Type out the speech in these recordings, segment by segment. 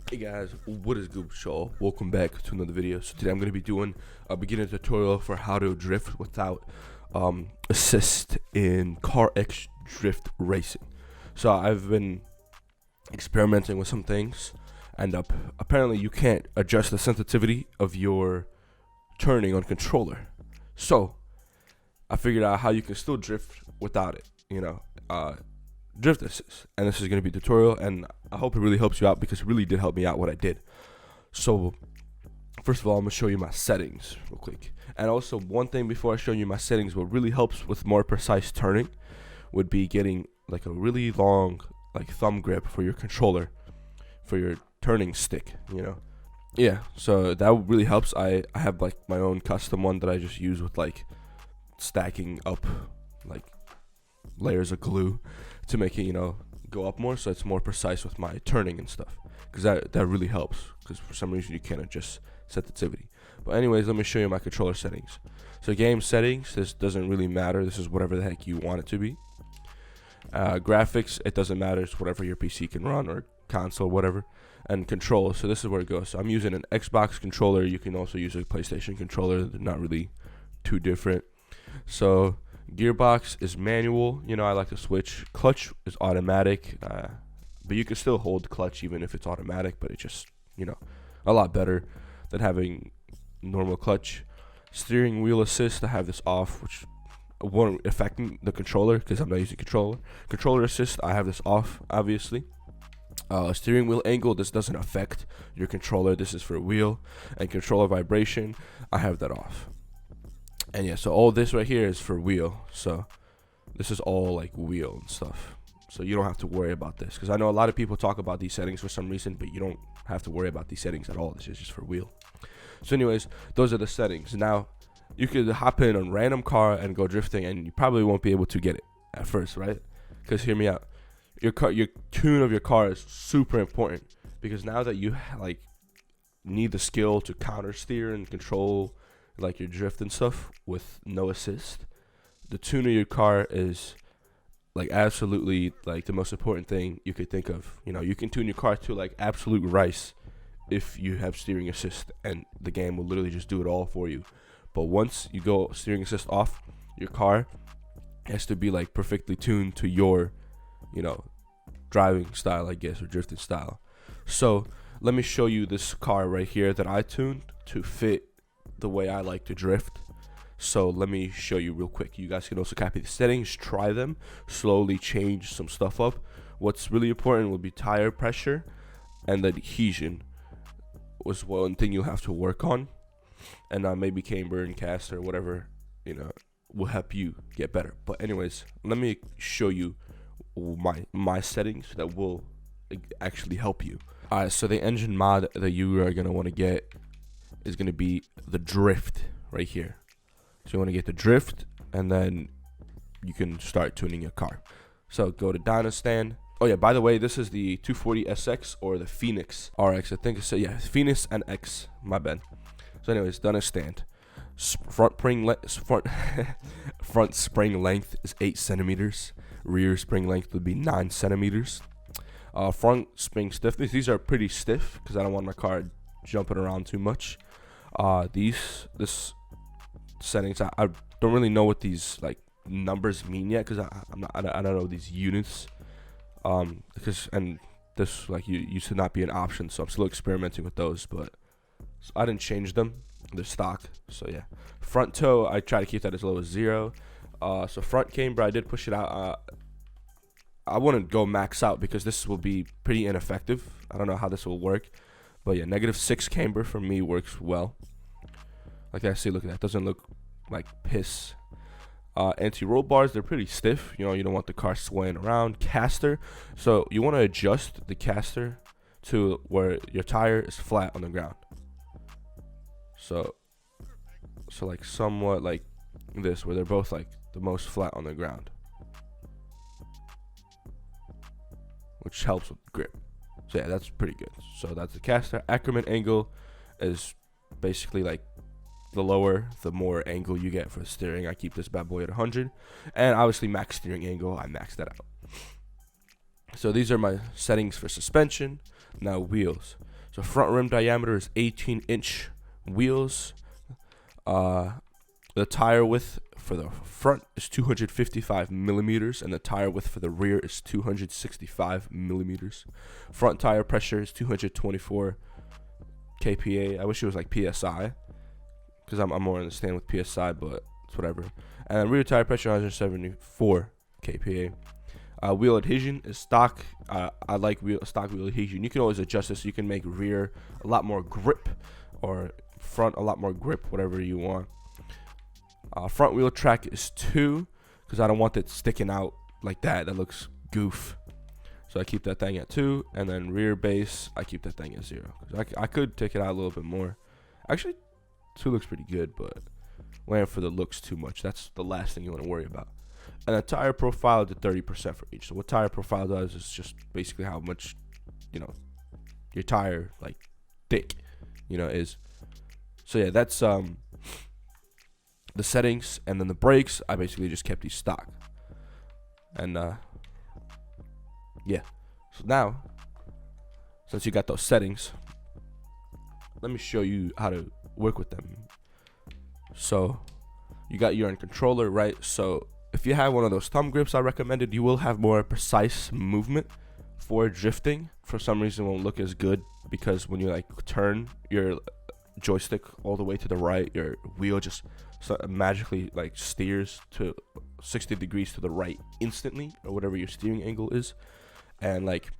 Hey guys, what is good, y'all? Welcome back to another video. So today I'm going to be doing a beginner tutorial for how to drift without assist in CarX drift racing. So I've been experimenting with some things, and apparently you can't adjust the sensitivity of your turning on controller. So I figured out how you can still drift without it. Drift assist, and this is going to be a tutorial, and I hope it really helps you out because it really did help me out what I did. So first of all, I'm going to show you my settings real quick, and also one thing before I show you my settings, what really helps with more precise turning would be getting like a really long like thumb grip for your controller for your turning stick, yeah, so that really helps. I have like my own custom one that I just use with like stacking up like layers of glue to make it go up more, so it's more precise with my turning and stuff, because that really helps, because for some reason you can't adjust sensitivity. But anyways, let me show you my controller settings. So game settings, this doesn't really matter, this is whatever the heck you want it to be. Graphics, it doesn't matter, it's whatever your PC can run, or console, whatever. And control, so this is where it goes. So I'm using an Xbox controller, you can also use a PlayStation controller, they're not really too different. So gearbox is manual, I like to switch. Clutch is automatic, but you can still hold clutch even if it's automatic, but it's just a lot better than having normal clutch. Steering wheel assist, I have this off, which won't affect the controller because I'm not using controller assist, I have this off, obviously. Steering wheel angle, this doesn't affect your controller, this is for wheel. And controller vibration, I have that off. And yeah, so all this right here is for wheel, so this is all like wheel and stuff, so you don't have to worry about this, because I know a lot of people talk about these settings for some reason, but you don't have to worry about these settings at all. This is just for wheel. So anyways, those are the settings. Now you could hop in a random car and go drifting, and you probably won't be able to get it at first, right? Because hear me out, your tune of your car is super important, because now that you like need the skill to counter steer and control like your drift and stuff with no assist, the tune of your car is like absolutely like the most important thing you could think of. You can tune your car to like absolute rice if you have steering assist, and the game will literally just do it all for you. But once you go steering assist off, your car has to be like perfectly tuned to your driving style, I guess, or drifting style. So let me show you this car right here that I tuned to fit the way I like to drift. So let me show you real quick. You guys can also copy the settings, try them, slowly change some stuff up. What's really important will be tire pressure, and the adhesion was one thing you'll have to work on. And maybe camber and caster, whatever, will help you get better. But anyways, let me show you my settings that will actually help you. Alright, so the engine mod that you are gonna want to get is going to be the drift right here. So you want to get the drift, and then you can start tuning your car. So go to Dynastand. Oh yeah, by the way, this is the 240 SX or the Phoenix RX. I think it's Phoenix and X. My bad. So anyways, Dynastand. Front spring length is 8 centimeters. Rear spring length would be 9 centimeters. Front spring stiffness. These are pretty stiff because I don't want my car jumping around too much. This settings, I don't really know what these like numbers mean yet, because I don't know these units, because and this like used to not be an option, so I'm still experimenting with those, but so I didn't change them, they're stock. So yeah, front toe, I try to keep that as low as 0. So front camber, I did push it out. I wouldn't go max out because this will be pretty ineffective. I don't know how this will work. But yeah, -6 camber for me works well. Like I see, look at that. Doesn't look like piss. Anti-roll bars, they're pretty stiff. You don't want the car swaying around. Caster, so you want to adjust the caster to where your tire is flat on the ground. So like somewhat like this, where they're both like the most flat on the ground, which helps with grip. So yeah, that's pretty good. So that's the caster. Ackerman angle is basically like the lower, the more angle you get for steering. I keep this bad boy at 100. And obviously max steering angle, I max that out. So these are my settings for suspension. Now wheels. So front rim diameter is 18-inch wheels. The tire width for the front is 255 millimeters, and the tire width for the rear is 265 millimeters. Front tire pressure is 224 kPa. I wish it was like PSI, because I'm more understand with PSI, but it's whatever. And then rear tire pressure 174 kPa. Wheel adhesion is stock. I like stock wheel adhesion. You can always adjust this. You can make rear a lot more grip, or front a lot more grip, whatever you want. Front wheel track is 2, because I don't want it sticking out like that. That looks goof. So I keep that thing at 2, and then rear base, I keep that thing at 0. 'Cause I could take it out a little bit more. Actually, 2 looks pretty good, but waiting for the looks too much. That's the last thing you want to worry about. And the tire profile is 30% for each. So what tire profile does is just basically how much, your tire like thick, is. So yeah, that's the settings. And then the brakes, I basically just kept these stock. And yeah. So now, since you got those settings, let me show you how to work with them. So you got your controller, right? So if you have one of those thumb grips I recommended, you will have more precise movement for drifting. For some reason, it won't look as good, because when you like turn your joystick all the way to the right, your wheel just magically like steers to 60 degrees to the right instantly, or whatever your steering angle is, and like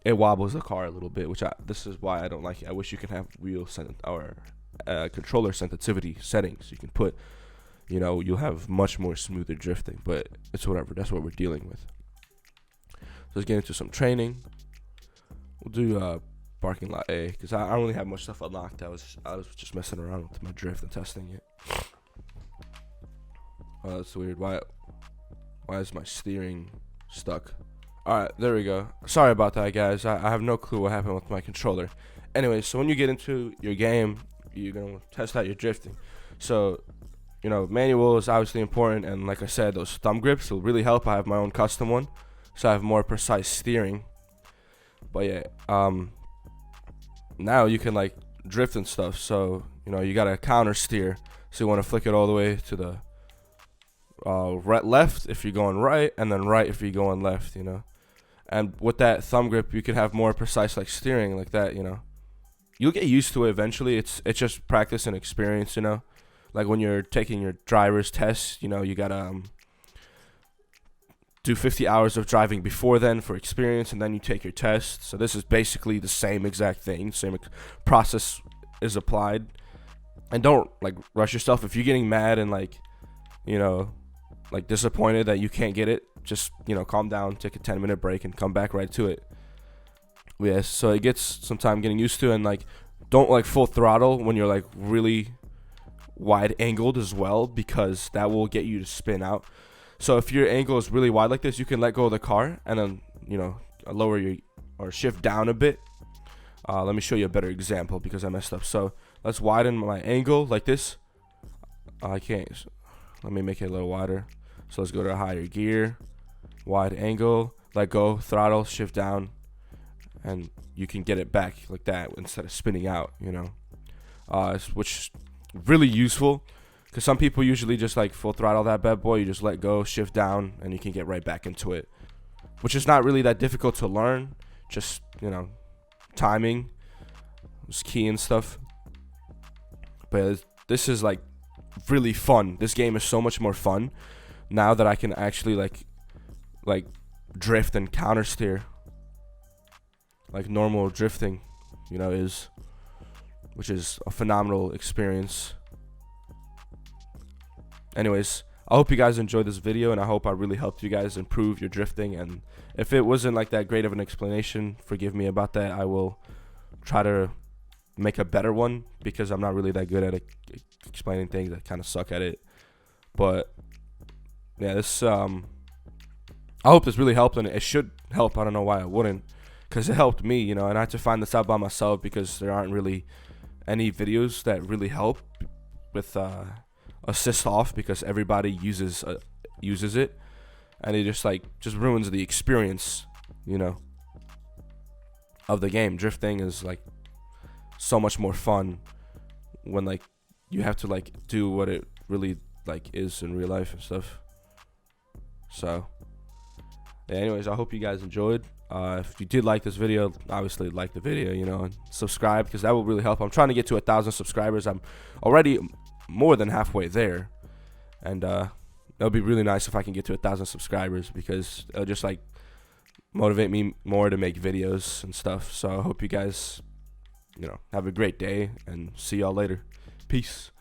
it wobbles the car a little bit, which this is why I don't like it. I wish you could have controller sensitivity settings. You can put, you'll have much more smoother drifting, but it's whatever. That's what we're dealing with. So let's get into some training. We'll do parking lot A, because I don't really have much stuff unlocked. I was just messing around with my drift and testing it. Oh, that's weird. Why is my steering stuck? Alright, there we go. Sorry about that, guys. I have no clue what happened with my controller. Anyway, so when you get into your game, you're going to test out your drifting. So, manual is obviously important, and like I said, those thumb grips will really help. I have my own custom one, so I have more precise steering. But yeah, now you can like drift and stuff. So, you got to counter steer. So you want to flick it all the way to the left if you're going right, and then right if you're going left, And with that thumb grip, you can have more precise like steering like that, You'll get used to it eventually. It's just practice and experience, Like when you're taking your driver's test, you gotta do 50 hours of driving before then for experience, and then you take your test. So this is basically the same exact thing. Same process is applied. And don't like rush yourself. If you're getting mad and like disappointed that you can't get it, just calm down, take a 10-minute break, and come back right to it. Yeah, so it gets some time getting used to, and like don't like full throttle when you're like really wide angled as well, because that will get you to spin out. So if your angle is really wide like this, you can let go of the car and then lower or shift down a bit. Let me show you a better example, because I messed up. So let's widen my angle like this. I can't. Let me make it a little wider. So let's go to a higher gear, wide angle, let go, throttle, shift down, and you can get it back like that instead of spinning out, which is really useful, because some people usually just like full throttle that bad boy. You just let go, shift down, and you can get right back into it, which is not really that difficult to learn. Just, timing is key and stuff. But this is like really fun. This game is so much more fun now that I can actually like drift and counter steer like normal drifting, which is a phenomenal experience. Anyways, I hope you guys enjoyed this video, and I hope I really helped you guys improve your drifting. And if it wasn't like that great of an explanation, forgive me about that. I will try to make a better one, because I'm not really that good at explaining things. I kind of suck at it. But yeah, this I hope this really helped, and it should help. I don't know why it wouldn't, because it helped me, and I had to find this out by myself, because there aren't really any videos that really help with assist off, because everybody uses it, and it just ruins the experience, of the game. Drifting is like so much more fun when like you have to like do what it really like is in real life and stuff. So yeah, anyways, I hope you guys enjoyed. If you did like this video, obviously like the video, you know, and subscribe, because that will really help. I'm trying to get to 1,000 subscribers. I'm already more than halfway there, and it'll be really nice if I can get to 1,000 subscribers, because it'll just like motivate me more to make videos and stuff. So I hope you guys, you know, have a great day, and see y'all later. Peace.